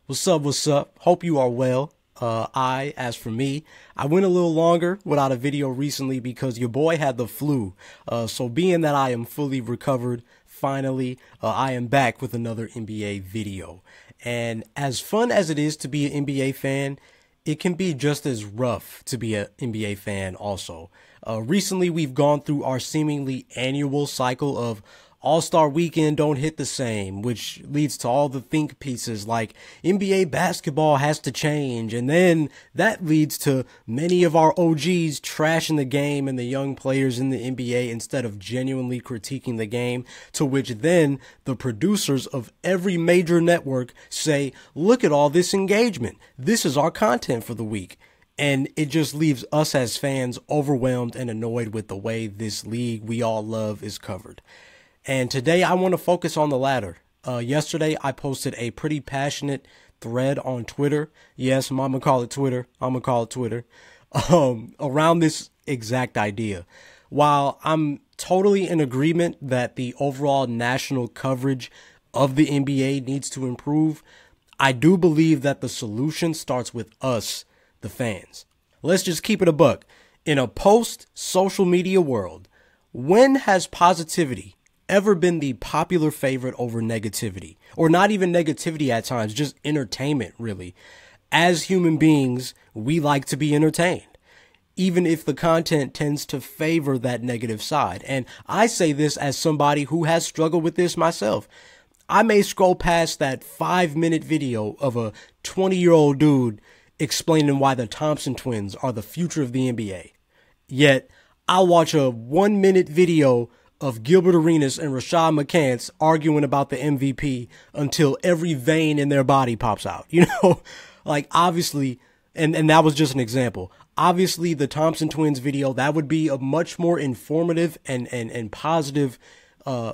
What's up? What's up? Hope you are well. As for me, I went a little longer without a video recently because your boy had the flu. So being that I am fully recovered, finally, I am back with another NBA video. And as fun as it is to be an NBA fan, it can be just as rough to be an NBA fan also. Recently, we've gone through our seemingly annual cycle of All-Star Weekend don't hit the same, which leads to all the think pieces like NBA basketball has to change. And then that leads to many of our OGs trashing the game and the young players in the NBA instead of genuinely critiquing the game, to which then the producers of every major network say, look at all this engagement. This is our content for the week. And it just leaves us as fans overwhelmed and annoyed with the way this league we all love is covered. And today I want to focus on the latter. Yesterday I posted a pretty passionate thread on Twitter. Yes, I'm gonna call it Twitter. Around this exact idea. While I'm totally in agreement that the overall national coverage of the NBA needs to improve, I do believe that the solution starts with us, the fans. Let's just keep it a buck. In a post-social media world, when has positivity ever been the popular favorite over negativity? Or not even negativity at times, just entertainment, really. As human beings, we like to be entertained, even if the content tends to favor that negative side. And I say this as somebody who has struggled with this myself. I may scroll past that 5-minute video of a 20-year-old dude explaining why the Thompson twins are the future of the NBA. Yet, I'll watch a 1-minute video of Gilbert Arenas and Rashad McCants arguing about the MVP until every vein in their body pops out. Like obviously, and that was just an example. Obviously, the Thompson twins video, that would be a much more informative and positive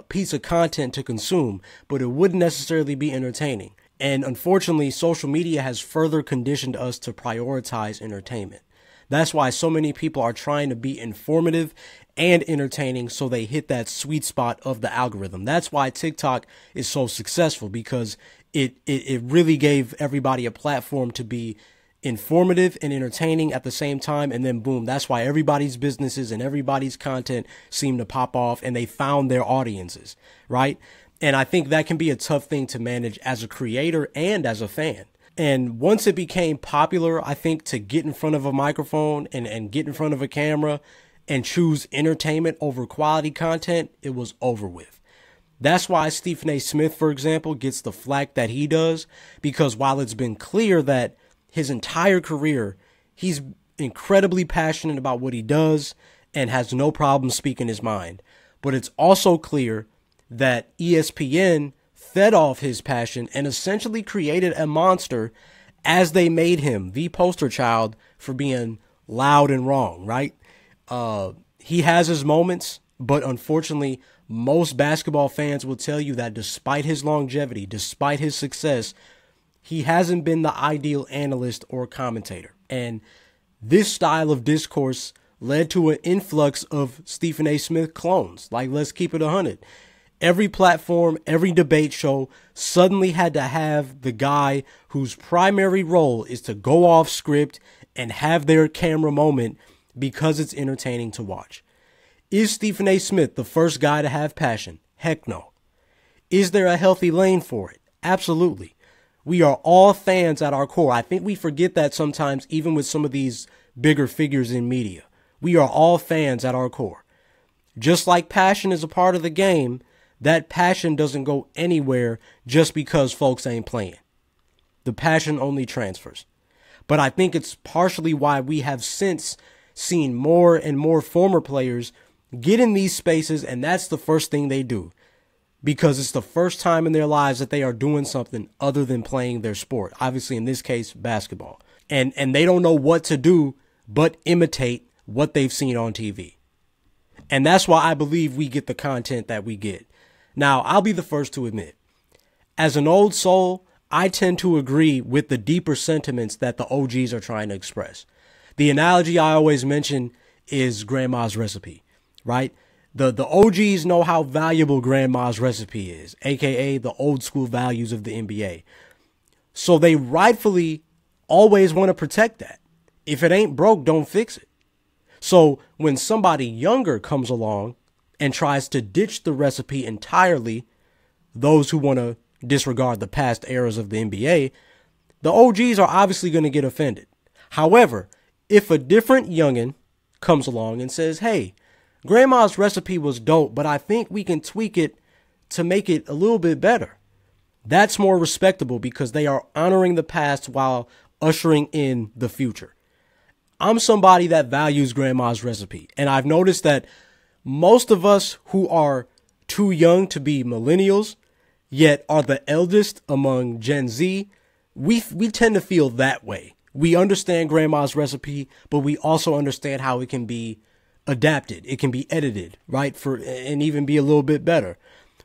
piece of content to consume, but it wouldn't necessarily be entertaining. And unfortunately, social media has further conditioned us to prioritize entertainment. That's why so many people are trying to be informative and entertaining so they hit that sweet spot of the algorithm. That's why TikTok is so successful, because it really gave everybody a platform to be informative and entertaining at the same time. And then boom, that's why everybody's businesses and everybody's content seem to pop off and they found their audiences, right? And I think that can be a tough thing to manage as a creator and as a fan. And once it became popular, I think, to get in front of a microphone and get in front of a camera and choose entertainment over quality content, it was over with. That's why Stephen A. Smith, for example, gets the flack that he does, because while it's been clear that his entire career, he's incredibly passionate about what he does and has no problem speaking his mind. But it's also clear that ESPN fed off his passion and essentially created a monster as they made him the poster child for being loud and wrong, right? He has his moments, but unfortunately, most basketball fans will tell you that despite his longevity, despite his success, he hasn't been the ideal analyst or commentator. And this style of discourse led to an influx of Stephen A. Smith clones. Like, let's keep it 100. Every platform, every debate show suddenly had to have the guy whose primary role is to go off script and have their camera moment because it's entertaining to watch. Is Stephen A. Smith the first guy to have passion? Heck no. Is there a healthy lane for it? Absolutely. We are all fans at our core. I think we forget that sometimes, even with some of these bigger figures in media. We are all fans at our core. Just like passion is a part of the game, that passion doesn't go anywhere just because folks ain't playing. The passion only transfers. But I think it's partially why we have since seen more and more former players get in these spaces, and that's the first thing they do, because it's the first time in their lives that they are doing something other than playing their sport. Obviously, in this case, basketball. And they don't know what to do but imitate what they've seen on TV. And that's why I believe we get the content that we get. Now, I'll be the first to admit, as an old soul, I tend to agree with the deeper sentiments that the OGs are trying to express. The analogy I always mention is grandma's recipe, right? The OGs know how valuable grandma's recipe is, aka the old school values of the NBA. So they rightfully always want to protect that. If it ain't broke, don't fix it. So when somebody younger comes along and tries to ditch the recipe entirely, those who want to disregard the past eras of the NBA, the OGs are obviously going to get offended. However, if a different youngin comes along and says, hey, grandma's recipe was dope, but I think we can tweak it to make it a little bit better, that's more respectable because they are honoring the past while ushering in the future. I'm somebody that values grandma's recipe, and I've noticed that most of us who are too young to be millennials, yet are the eldest among Gen Z, we tend to feel that way. We understand grandma's recipe, but we also understand how it can be adapted. It can be edited, right? And even be a little bit better.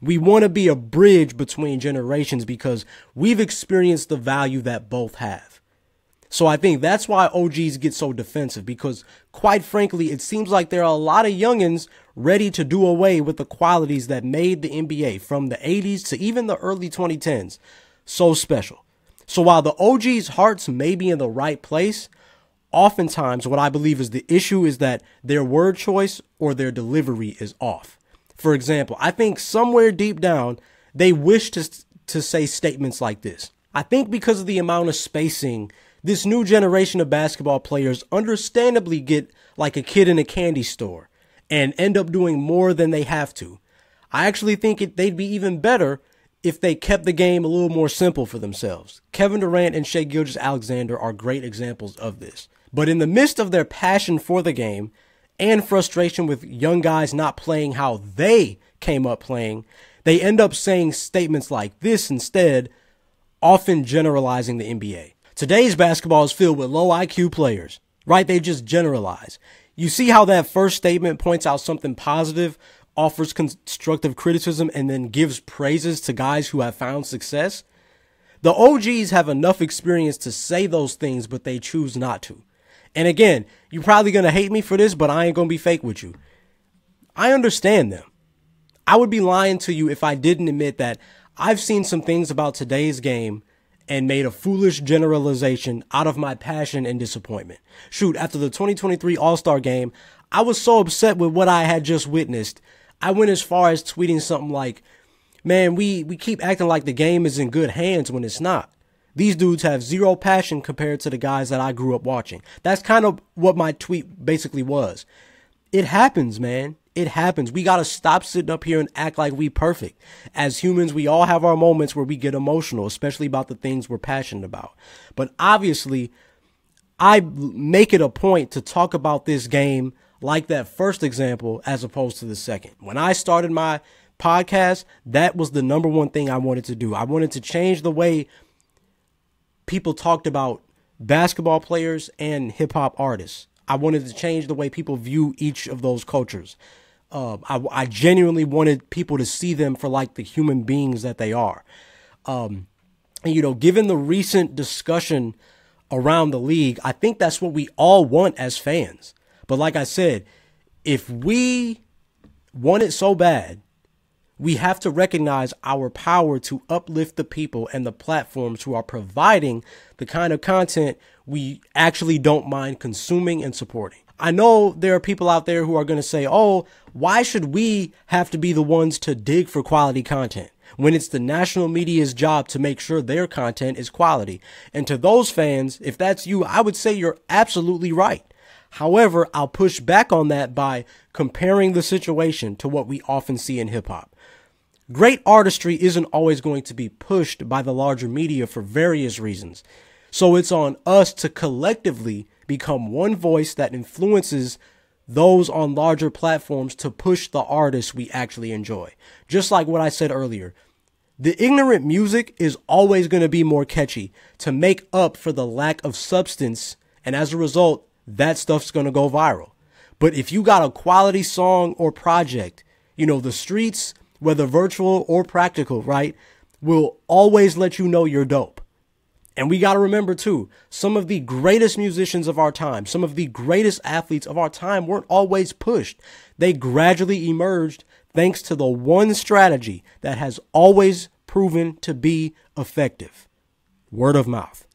We want to be a bridge between generations because we've experienced the value that both have. So I think that's why OGs get so defensive, because quite frankly, it seems like there are a lot of youngins ready to do away with the qualities that made the NBA from the 80s to even the early 2010s so special. So while the OGs' hearts may be in the right place, oftentimes what I believe is the issue is that their word choice or their delivery is off. For example, I think somewhere deep down, they wish to say statements like this. I think because of the amount of spacing, this new generation of basketball players understandably get like a kid in a candy store and end up doing more than they have to. I actually think they'd be even better if they kept the game a little more simple for themselves. Kevin Durant and Shai Gilgeous-Alexander are great examples of this. But in the midst of their passion for the game and frustration with young guys not playing how they came up playing, they end up saying statements like this instead, often generalizing the NBA. Today's basketball is filled with low IQ players, right? They just generalize. You see how that first statement points out something positive, offers constructive criticism, and then gives praises to guys who have found success? The OGs have enough experience to say those things, but they choose not to. And again, you're probably going to hate me for this, but I ain't going to be fake with you. I understand them. I would be lying to you if I didn't admit that I've seen some things about today's game and made a foolish generalization out of my passion and disappointment. Shoot, after the 2023 All-Star game, I was so upset with what I had just witnessed. I went as far as tweeting something like, man, we keep acting like the game is in good hands when it's not. These dudes have zero passion compared to the guys that I grew up watching. That's kind of what my tweet basically was. It happens, man. It happens. We got to stop sitting up here and act like we perfect. As humans, we all have our moments where we get emotional, especially about the things we're passionate about. But obviously, I make it a point to talk about this game like that first example as opposed to the second. When I started my podcast, that was the number one thing I wanted to do. I wanted to change the way people talked about basketball players and hip hop artists. I wanted to change the way people view each of those cultures. I genuinely wanted people to see them for like the human beings that they are. And, you know, given the recent discussion around the league, I think that's what we all want as fans. But like I said, if we want it so bad, we have to recognize our power to uplift the people and the platforms who are providing the kind of content we actually don't mind consuming and supporting. I know there are people out there who are going to say, oh, why should we have to be the ones to dig for quality content when it's the national media's job to make sure their content is quality? And to those fans, if that's you, I would say you're absolutely right. However, I'll push back on that by comparing the situation to what we often see in hip hop. Great artistry isn't always going to be pushed by the larger media for various reasons. So it's on us to collectively become one voice that influences those on larger platforms to push the artists we actually enjoy. Just like what I said earlier, the ignorant music is always going to be more catchy to make up for the lack of substance. And as a result, that stuff's going to go viral. But if you got a quality song or project, you know, the streets, whether virtual or practical, right, will always let you know you're dope. And we got to remember, too, some of the greatest musicians of our time, some of the greatest athletes of our time weren't always pushed. They gradually emerged thanks to the one strategy that has always proven to be effective: Word of mouth.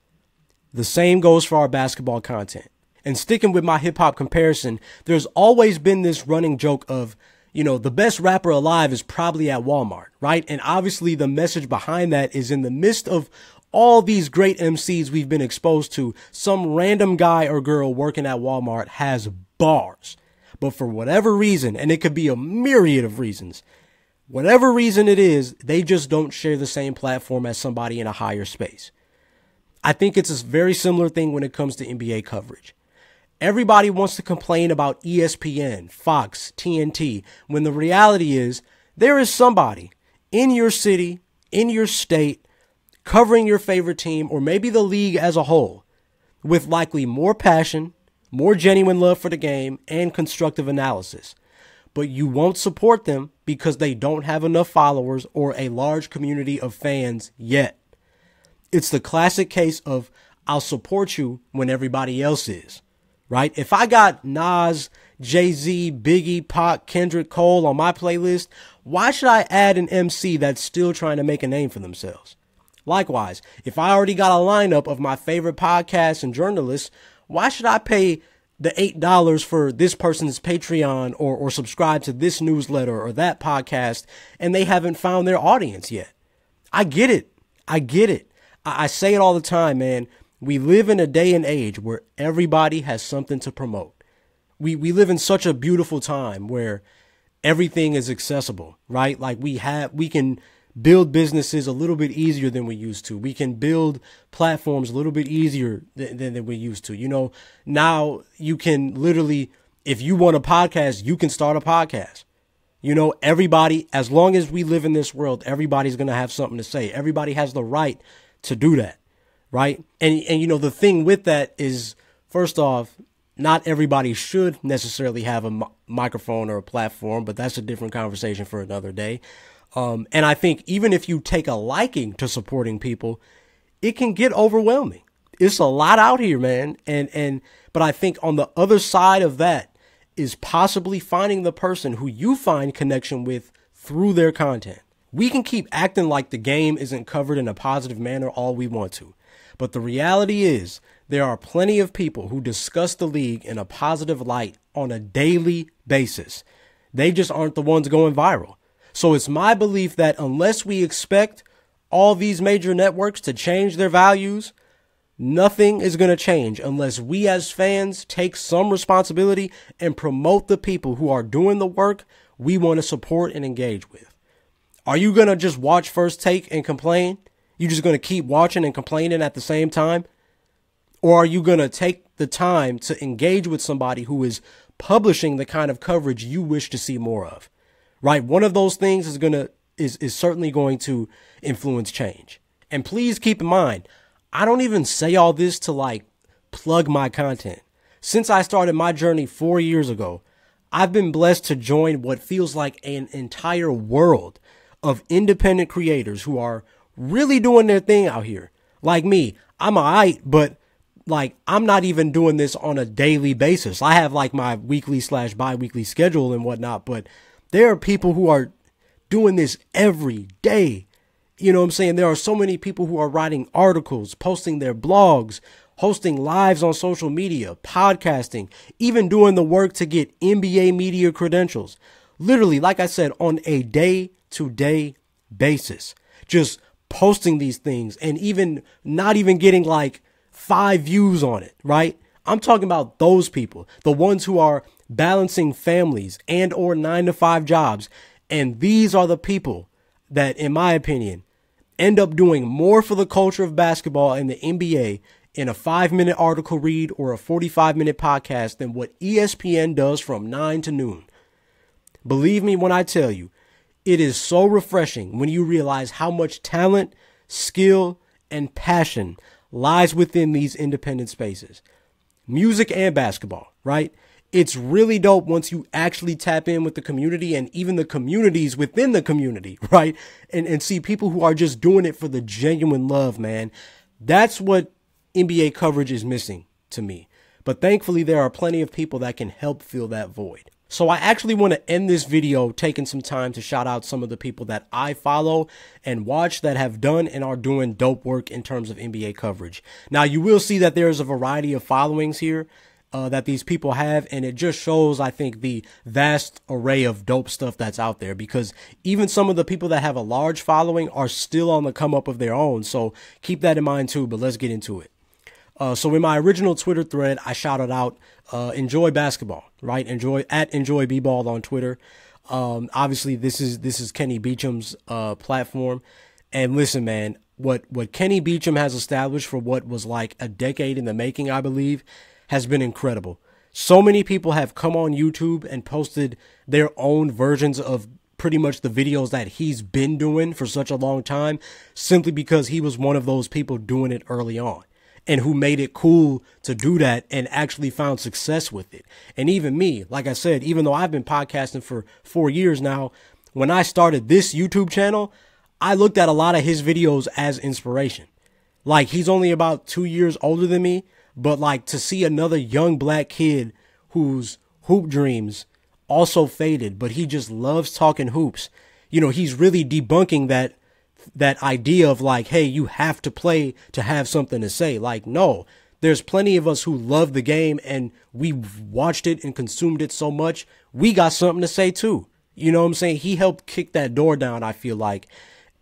The same goes for our basketball content. And sticking with my hip hop comparison, there's always been this running joke of, the best rapper alive is probably at Walmart, right? And obviously the message behind that is in the midst of all these great MCs we've been exposed to, some random guy or girl working at Walmart has bars. But for whatever reason, and it could be a myriad of reasons, whatever reason it is, they just don't share the same platform as somebody in a higher space. I think it's a very similar thing when it comes to NBA coverage. Everybody wants to complain about ESPN, Fox, TNT, when the reality is there is somebody in your city, in your state, covering your favorite team, or maybe the league as a whole, with likely more passion, more genuine love for the game, and constructive analysis. But you won't support them because they don't have enough followers or a large community of fans yet. It's the classic case of I'll support you when everybody else is. Right? If I got Nas, Jay-Z, Biggie, Pac, Kendrick, Cole on my playlist, why should I add an MC that's still trying to make a name for themselves? Likewise, if I already got a lineup of my favorite podcasts and journalists, why should I pay the $8 for this person's Patreon or subscribe to this newsletter or that podcast and they haven't found their audience yet? I get it. I say it all the time, man. We live in a day and age where everybody has something to promote. We live in such a beautiful time where everything is accessible, right? Like we can build businesses a little bit easier than we used to. We can build platforms a little bit easier than we used to. Now you can literally, if you want a podcast, you can start a podcast. Everybody, as long as we live in this world, everybody's going to have something to say. Everybody has the right to do that. Right. And the thing with that is, first off, not everybody should necessarily have a microphone or a platform, but that's a different conversation for another day. And I think even if you take a liking to supporting people, it can get overwhelming. It's a lot out here, man. But I think on the other side of that is possibly finding the person who you find connection with through their content. We can keep acting like the game isn't covered in a positive manner all we want to. But the reality is there are plenty of people who discuss the league in a positive light on a daily basis. They just aren't the ones going viral. So it's my belief that unless we expect all these major networks to change their values, nothing is going to change unless we as fans take some responsibility and promote the people who are doing the work we want to support and engage with. Are you going to just watch First Take and complain? You just going to keep watching and complaining at the same time? Or are you going to take the time to engage with somebody who is publishing the kind of coverage you wish to see more of? Right? One of those things is certainly going to influence change. And please keep in mind, I don't even say all this to plug my content. Since I started my journey 4 years ago, I've been blessed to join what feels like an entire world of independent creators who are really doing their thing out here. Like me, I'm alright, but I'm not even doing this on a daily basis. I have my weekly/bi-weekly schedule and whatnot, but there are people who are doing this every day. You know what I'm saying? There are so many people who are writing articles, posting their blogs, hosting lives on social media, podcasting, even doing the work to get NBA media credentials. Literally, like I said, on a day-to-day basis. Just posting these things and even not even getting 5 views on it, right? I'm talking about those people, the ones who are balancing families and or 9-to-5 jobs. And these are the people that, in my opinion, end up doing more for the culture of basketball and the NBA in a 5-minute article read or a 45-minute podcast than what ESPN does from 9 to noon. Believe me when I tell you, it is so refreshing when you realize how much talent, skill, and passion lies within these independent spaces. Music and basketball, right? It's really dope once you actually tap in with the community and even the communities within the community, right? And see people who are just doing it for the genuine love, man. That's what NBA coverage is missing to me. But thankfully, there are plenty of people that can help fill that void. So I actually want to end this video taking some time to shout out some of the people that I follow and watch that have done and are doing dope work in terms of NBA coverage. Now, you will see that there's a variety of followings here that these people have, and it just shows, I think, the vast array of dope stuff that's out there, because even some of the people that have a large following are still on the come up of their own. So keep that in mind too, but let's get into it. So in my original Twitter thread, I shouted out Enjoy Basketball, right? Enjoy B-Ball on Twitter. Obviously, this is Kenny Beecham's platform. And listen, man, what Kenny Beecham has established for what was like a decade in the making, I believe, has been incredible. So many people have come on YouTube and posted their own versions of pretty much the videos that he's been doing for such a long time, simply because he was one of those people doing it early on, and who made it cool to do that and actually found success with it. And even me, like I said, even though I've been podcasting for 4 years now, when I started this YouTube channel, I looked at a lot of his videos as inspiration. Like, he's only about 2 years older than me, but like, to see another young black kid whose hoop dreams also faded, but he just loves talking hoops. You know, he's really debunking that idea of like, hey, you have to play to have something to say. Like, no, there's plenty of us who love the game and we watched it and consumed it so much, we got something to say too. You know what I'm saying? He helped kick that door down, I feel like.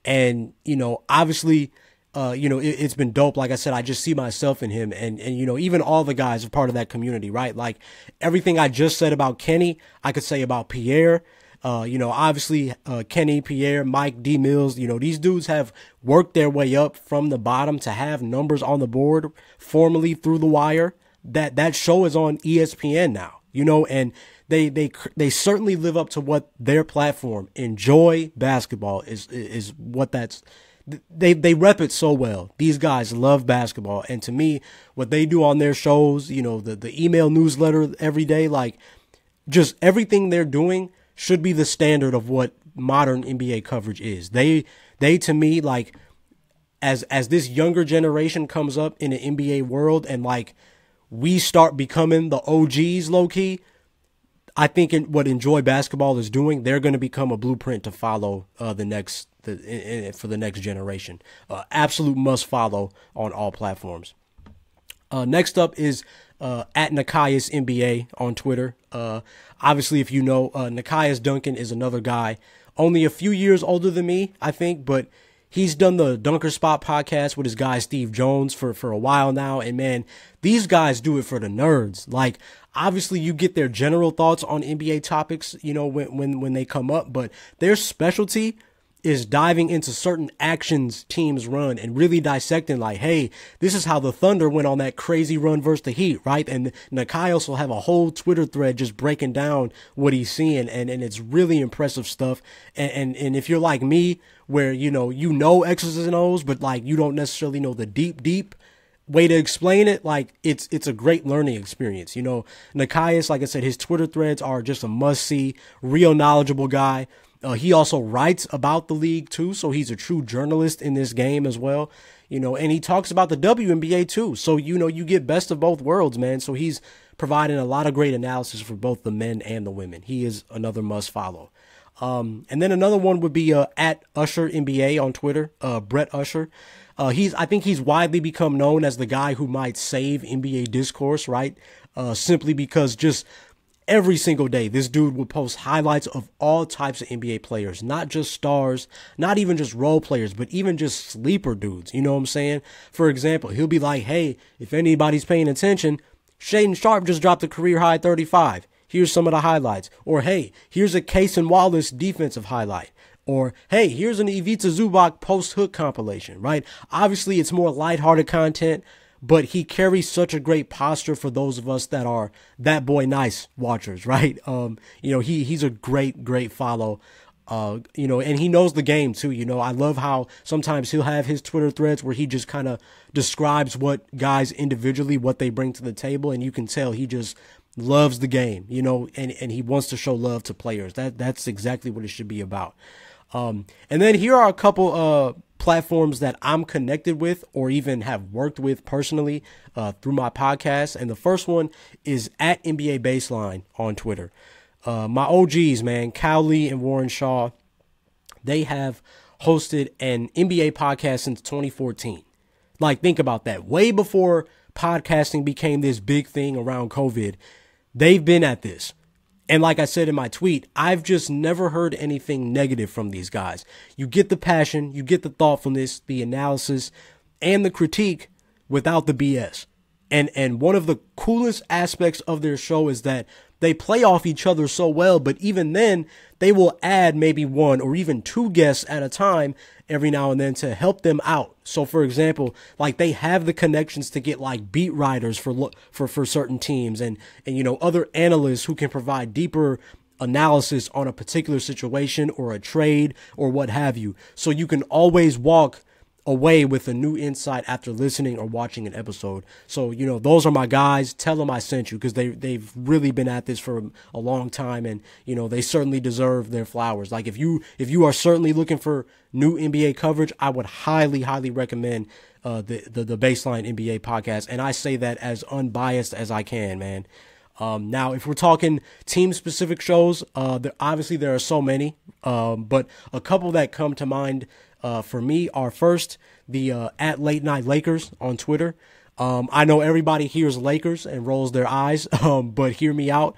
And, you know, obviously, it's been dope. Like I said, I just see myself in him, and, you know, even all the guys are part of that community, right? Like, everything I just said about Kenny, I could say about Pierre. Obviously, Kenny, Pierre, Mike, D Mills, you know, these dudes have worked their way up from the bottom to have numbers on the board formally through the wire. That show is on ESPN now, you know, and they certainly live up to what their platform, Enjoy Basketball, is what that's. They rep it so well. These guys love basketball. And to me, what they do on their shows, you know, the email newsletter every day, like, just everything they're doing should be the standard of what modern NBA coverage is. They to me, like, as this younger generation comes up in the NBA world and like we start becoming the OGs low key, I think what Enjoy Basketball is doing, they're going to become a blueprint to follow for the next generation. Absolute must follow on all platforms. Next up is at Nikias NBA on Twitter. Obviously, if you know, Nikias Duncan is another guy, only a few years older than me, I think, but he's done the Dunker Spot podcast with his guy Steve Jones for a while now. And man, these guys do it for the nerds. Like, obviously you get their general thoughts on NBA topics, you know, when they come up, but their specialty is diving into certain actions teams run and really dissecting, like, hey, this is how the Thunder went on that crazy run versus the Heat, right? And Nikias will have a whole Twitter thread just breaking down what he's seeing, and it's really impressive stuff. And if you're like me, where you know X's and O's, but like you don't necessarily know the deep way to explain it, like it's a great learning experience. You know, Nikias, like I said, his Twitter threads are just a must-see, real knowledgeable guy. He also writes about the league too, so he's a true journalist in this game as well. You know, and he talks about the WNBA too. So, you know, you get best of both worlds, man. So he's providing a lot of great analysis for both the men and the women. He is another must follow. And then another one would be at Usher NBA on Twitter, Brett Usher. I think he's widely become known as the guy who might save NBA discourse, right? Simply because just every single day, this dude will post highlights of all types of NBA players, not just stars, not even just role players, but even just sleeper dudes. You know what I'm saying? For example, he'll be like, hey, if anybody's paying attention, Shaedon Sharpe just dropped a career high 35. Here's some of the highlights. Or, hey, here's a Cason Wallace defensive highlight. Or, hey, here's an Ivica Zubac post-hook compilation, right? Obviously, it's more lighthearted content, but he carries such a great posture for those of us that are that boy nice watchers, right? He's a great follow, and he knows the game too. You know, I love how sometimes he'll have his Twitter threads where he just kind of describes what guys individually, what they bring to the table. And you can tell he just loves the game, you know, and he wants to show love to players. That's exactly what it should be about. And then here are a couple, platforms that I'm connected with or even have worked with personally through my podcast. And the first one is at NBA Baseline on Twitter. My OGs, man, Cowley and Warren Shaw, they have hosted an NBA podcast since 2014. Like, think about that. Way before podcasting became this big thing around COVID, they've been at this. And like I said in my tweet, I've just never heard anything negative from these guys. You get the passion, you get the thoughtfulness, the analysis, and the critique without the BS. And one of the coolest aspects of their show is that they play off each other so well, but even then, they will add maybe one or even two guests at a time every now and then to help them out. So, for example, like they have the connections to get like beat writers for certain teams and other analysts who can provide deeper analysis on a particular situation or a trade or what have you. So you can always walk away with a new insight after listening or watching an episode. So, those are my guys. Tell them I sent you because they've really been at this for a long time, and, they certainly deserve their flowers. Like if you are certainly looking for new NBA coverage, I would highly, highly recommend the Baseline NBA podcast. And I say that as unbiased as I can, man. Now, if we're talking team-specific shows, obviously there are so many, but a couple that come to mind for me are first the at Late Night Lakers on Twitter. I know everybody hears Lakers and rolls their eyes, but hear me out.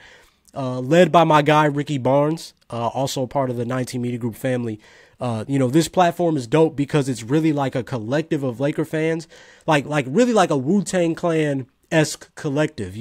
Led by my guy Ricky Barnes, also part of the 19 Media Group family. This platform is dope because it's really like a collective of Laker fans, like really like a Wu-Tang Clan-esque collective.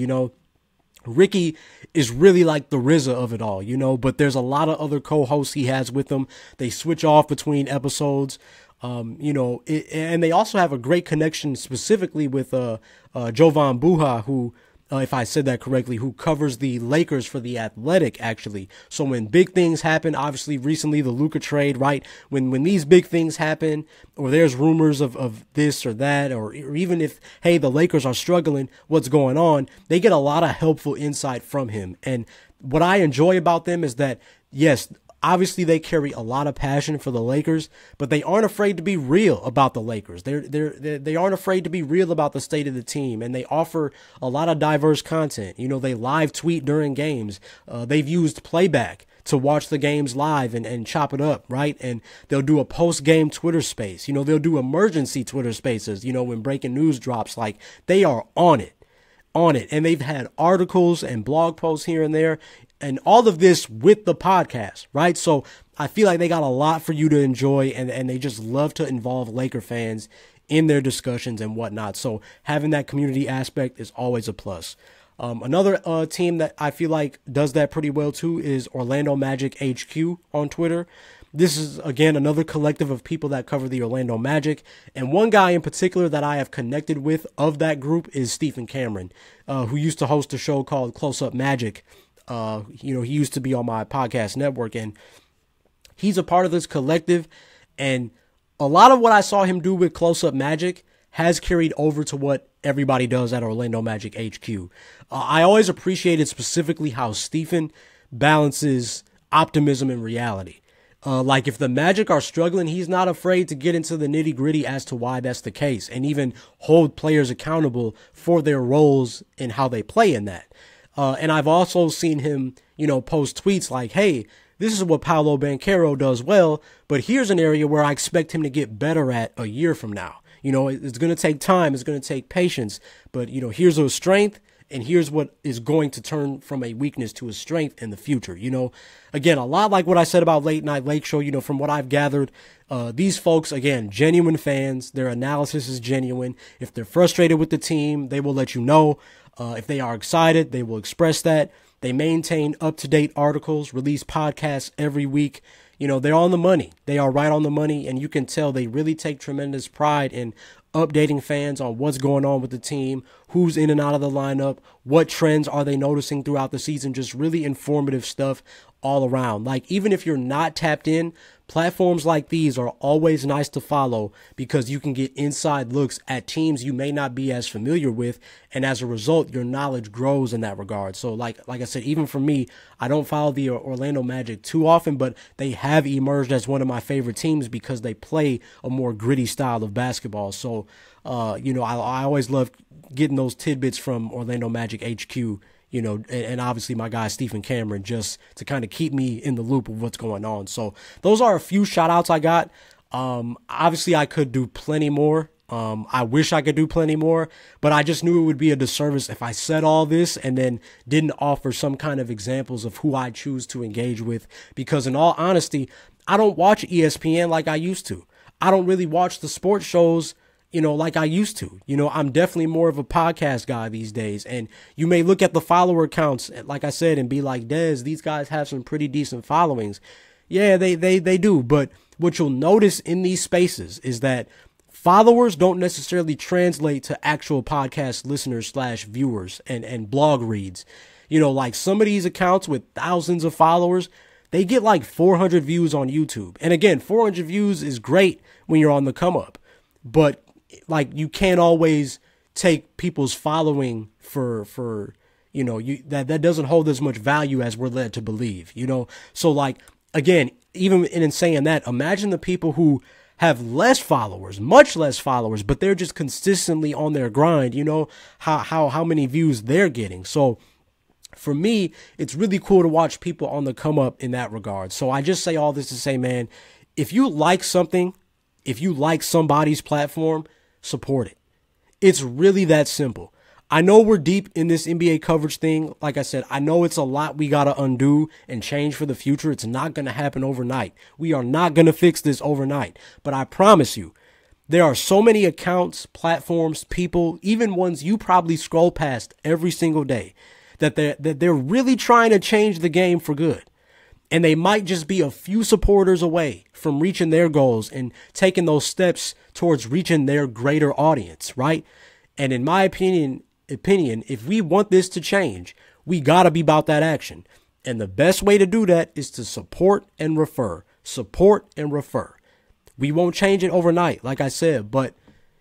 Ricky is really like the RZA of it all, but there's a lot of other co-hosts he has with him. They switch off between episodes, and they also have a great connection specifically with Jovan Buha, who, if I said that correctly, who covers the Lakers for The Athletic, actually. So when big things happen, obviously recently the Luka trade, right? When these big things happen, or there's rumors of this or that, or even if, hey, the Lakers are struggling, what's going on, they get a lot of helpful insight from him. And what I enjoy about them is that, yes, obviously they carry a lot of passion for the Lakers, but they aren't afraid to be real about the Lakers. They aren't afraid to be real about the state of the team, and they offer a lot of diverse content. They live tweet during games. They've used playback to watch the games live and chop it up, right? And they'll do a post-game Twitter space. They'll do emergency Twitter spaces, when breaking news drops. Like, they are on it. And they've had articles and blog posts here and there, and all of this with the podcast, right? So I feel like they got a lot for you to enjoy, and they just love to involve Laker fans in their discussions and whatnot. So having that community aspect is always a plus. Another team that I feel like does that pretty well too is Orlando Magic HQ on Twitter. This is, again, another collective of people that cover the Orlando Magic. And one guy in particular that I have connected with of that group is Stephen Cameron, who used to host a show called Close Up Magic. He used to be on my podcast network, and he's a part of this collective. And a lot of what I saw him do with Close Up Magic has carried over to what everybody does at Orlando Magic HQ. I always appreciated specifically how Stephen balances optimism and reality. Like if the Magic are struggling, he's not afraid to get into the nitty gritty as to why that's the case, and even hold players accountable for their roles and how they play in that. And I've also seen him, post tweets like, hey, this is what Paolo Banchero does well, but here's an area where I expect him to get better at a year from now. It's going to take time. It's going to take patience. But, here's a strength, and here's what is going to turn from a weakness to a strength in the future. Again, a lot like what I said about Late Night Lake Show, from what I've gathered, these folks, again, genuine fans. Their analysis is genuine. If they're frustrated with the team, they will let you know. If they are excited, they will express that. They maintain up-to-date articles, release podcasts every week. They're on the money. They are right on the money, and you can tell they really take tremendous pride in updating fans on what's going on with the team, who's in and out of the lineup, what trends are they noticing throughout the season, just really informative stuff all around. Like, even if you're not tapped in, platforms like these are always nice to follow because you can get inside looks at teams you may not be as familiar with, and as a result, your knowledge grows in that regard. So like I said, even for me, I don't follow the Orlando Magic too often, but they have emerged as one of my favorite teams because they play a more gritty style of basketball. So, I always love getting those tidbits from Orlando Magic HQ, and obviously my guy Stephen Cameron, just to kind of keep me in the loop of what's going on. So those are a few shout outs I got. Obviously I could do plenty more. I wish I could do plenty more, but I just knew it would be a disservice if I said all this and then didn't offer some kind of examples of who I choose to engage with. Because in all honesty, I don't watch ESPN like I used to. I don't really watch the sports shows, like I used to. I'm definitely more of a podcast guy these days. And you may look at the follower counts, like I said, and be like, Des, these guys have some pretty decent followings. Yeah, they do. But what you'll notice in these spaces is that followers don't necessarily translate to actual podcast listeners / viewers and blog reads. Like some of these accounts with thousands of followers, they get like 400 views on YouTube. And again, 400 views is great when you're on the come up, but like you can't always take people's following for that doesn't hold as much value as we're led to believe, So like, again, even in saying that, imagine the people who have less followers, much less followers, but they're just consistently on their grind, how many views they're getting. So for me, it's really cool to watch people on the come up in that regard. So I just say all this to say, man, if you like something, if you like somebody's platform, support it. It's really that simple. I know we're deep in this NBA coverage thing. Like I said, I know it's a lot we got to undo and change for the future. It's not going to happen overnight. We are not going to fix this overnight. But I promise you, there are so many accounts, platforms, people, even ones you probably scroll past every single day, that they're really trying to change the game for good. And they might just be a few supporters away from reaching their goals and taking those steps towards reaching their greater audience, right? And in my opinion, if we want this to change, we got to be about that action. And the best way to do that is to support and refer. Support and refer. We won't change it overnight, like I said, but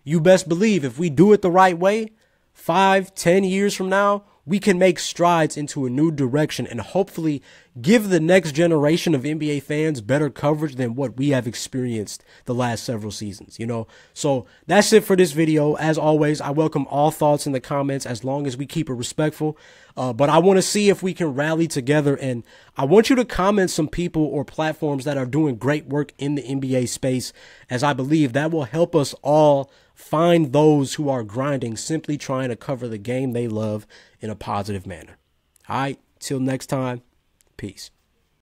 you best believe if we do it the right way, 5-10 years from now, we can make strides into a new direction and hopefully give the next generation of NBA fans better coverage than what we have experienced the last several seasons, So that's it for this video. As always, I welcome all thoughts in the comments as long as we keep it respectful. But I want to see if we can rally together, and I want you to comment some people or platforms that are doing great work in the NBA space, as I believe that will help us all find those who are grinding, simply trying to cover the game they love in a positive manner. All right, till next time, peace.